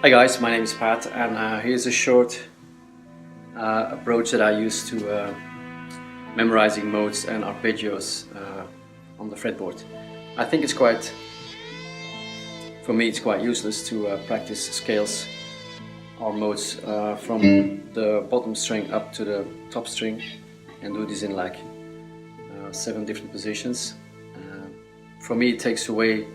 Hi guys, my name is Pat, and here's a short approach that I use to memorizing modes and arpeggios on the fretboard. I think it's quite, for me it's quite useless to practice scales or modes from the bottom string up to the top string and do this in like 7 different positions. For me it takes away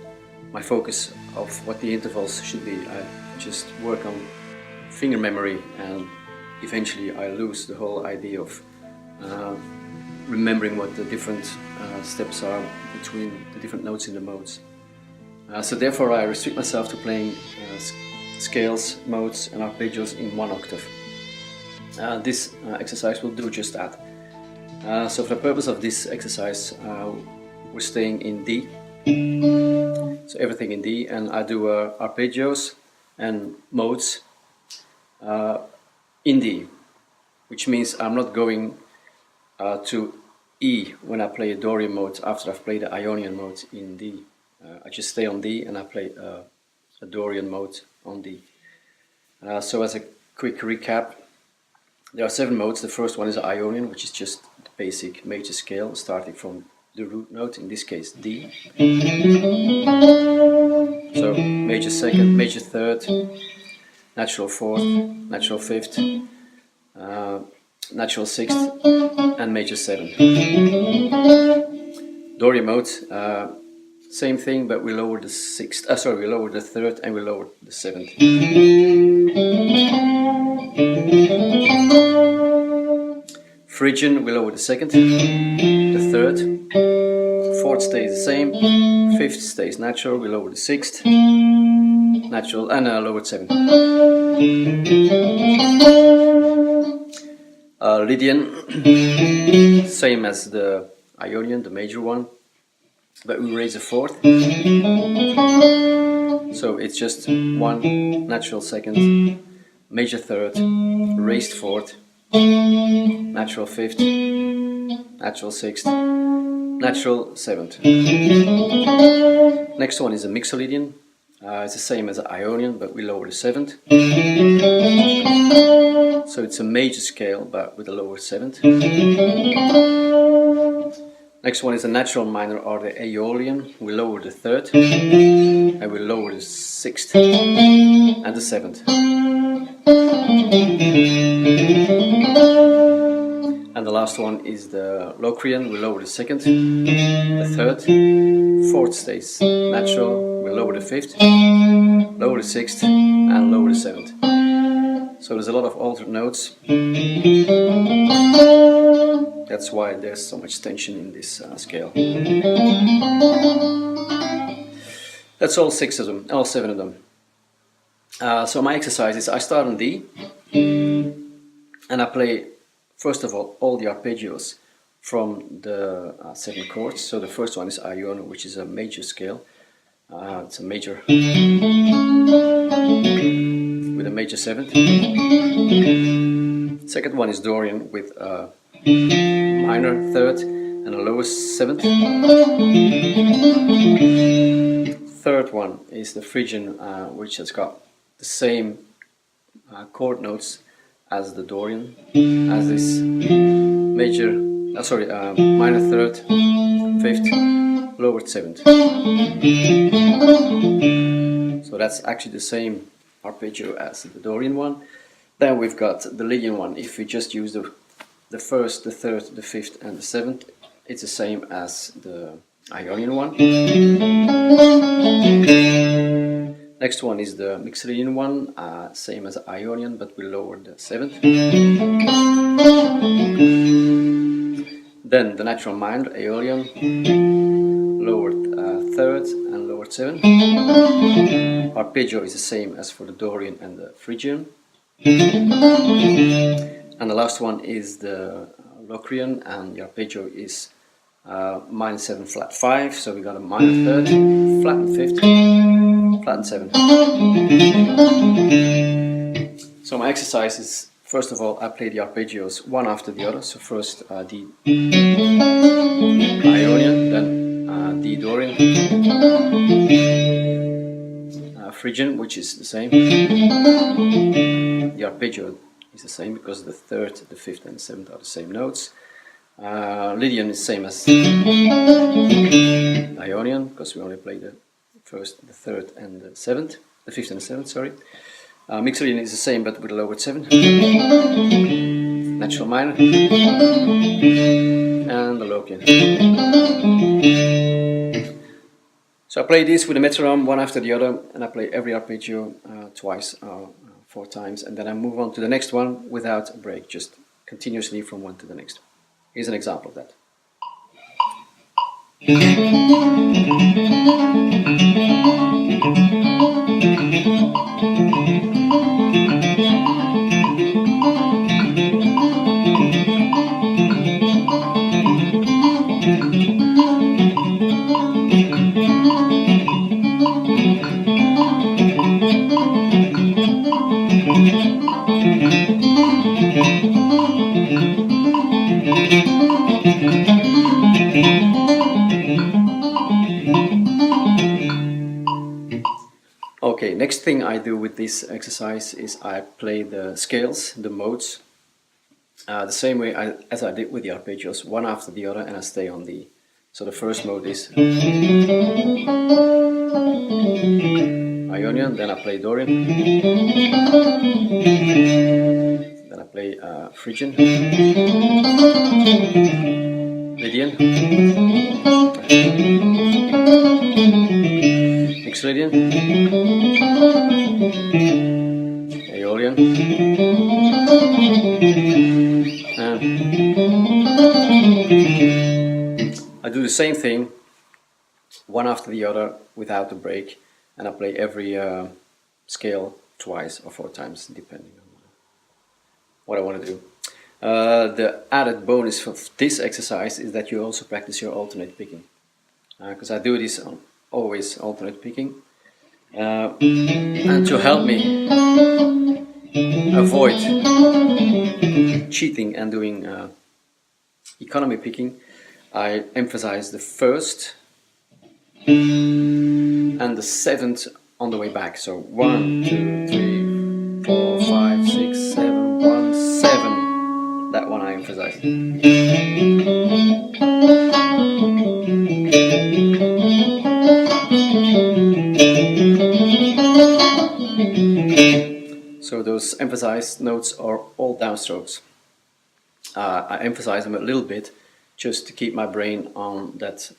my focus of what the intervals should be. I just work on finger memory and eventually I lose the whole idea of remembering what the different steps are between the different notes in the modes. So therefore I restrict myself to playing scales, modes and arpeggios in 1 octave. This exercise will do just that. So for the purpose of this exercise we're staying in D. So everything in D, and I do arpeggios and modes in D, which means I'm not going to E when I play a Dorian mode after I've played the Ionian mode in D. I just stay on D and I play a Dorian mode on D. So as a quick recap, there are 7 modes. The first one is Ionian, which is just the basic major scale starting from the root note, in this case D. So major second, major third, natural fourth, natural fifth, natural sixth and major 7. Dorian mode, same thing, but we lower the sixth, we lower the third and we lower the 7th. Phrygian, we lower the 2nd, the 3rd, 4th stays the same, 5th stays natural, we lower the 6th, natural and lowered 7th. Lydian, same as the Ionian, the major one, but we raise a 4th, so it's just 1 natural 2nd, major 3rd, raised 4th, natural 5th, natural 6th, natural 7th. Next one is a Mixolydian. It's the same as an Ionian, but we lower the 7th. So it's a major scale, but with a lower 7th. Next one is a natural minor or the Aeolian. We lower the 3rd, and we lower the 6th and the 7th. And the last one is the Locrian. We lower the 2nd, the 3rd, 4th stays natural, we lower the 5th, lower the 6th and lower the 7th. So there's a lot of altered notes. That's why there's so much tension in this scale. That's all 6 of them, all 7 of them. So my exercise is I start on D and I play first of all the arpeggios from the 7 chords. So the first one is Ionian, which is a major scale. It's a major with a major 7th. Second one is Dorian with a minor 3rd and a lower 7th. Third one is the Phrygian, which has got the same chord notes as the Dorian, as this major, minor 3rd, 5th, lowered 7th. So that's actually the same arpeggio as the Dorian one. Then we've got the Lydian one. If we just use the 1st, the 3rd, the 5th and the 7th, it's the same as the Ionian one. Next one is the Mixolydian one, same as Ionian, but we lowered the 7th. Then the natural minor, Aeolian, lowered 3rd and lowered 7th. Arpeggio is the same as for the Dorian and the Phrygian. And the last one is the Locrian, and the arpeggio is minor 7 flat 5, so we got a minor 3rd, flat and 5th, flat and 7th. So my exercise is, first of all, I play the arpeggios one after the other. So first the Ionian, then D Dorian, Phrygian, which is the same. The arpeggio is the same because the third, the fifth, and the seventh are the same notes. Lydian is the same as Ionian because we only play the first, the third, and the seventh, the fifth and the seventh. Sorry. Mixolydian is the same but with a lowered 7. Natural minor and the Lopian. So I play this with a metronome one after the other, and I play every arpeggio twice or 4 times, and then I move on to the next one without a break, just continuously from one to the next. Here's an example of that. Okay, next thing I do with this exercise is I play the scales, the modes, the same way as I did with the arpeggios, one after the other, and I stay on the. So the first mode is Ionian, then I play Dorian, then I play Phrygian, Lydian, Mixolydian, Aeolian, and I do the same thing one after the other without a break, and I play every scale twice or 4 times depending on what I want to do. The added bonus for this exercise is that you also practice your alternate picking, because I do this on always alternate picking, and to help me avoid cheating and doing economy picking, I emphasize the first and the 7th on the way back. So 1, 2, 3, 4, 5, 6, 7, 1, 7. That one I emphasize. So those emphasized notes are all downstrokes. I emphasize them a little bit just to keep my brain on that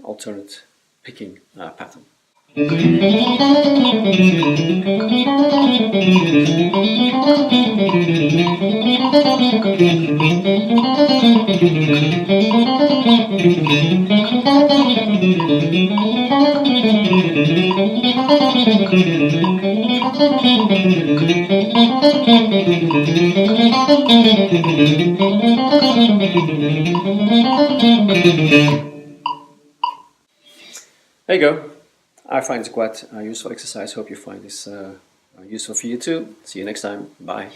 alternate picking pattern. There you go. I find it quite a useful exercise. Hope you find this useful for you too. See you next time. Bye.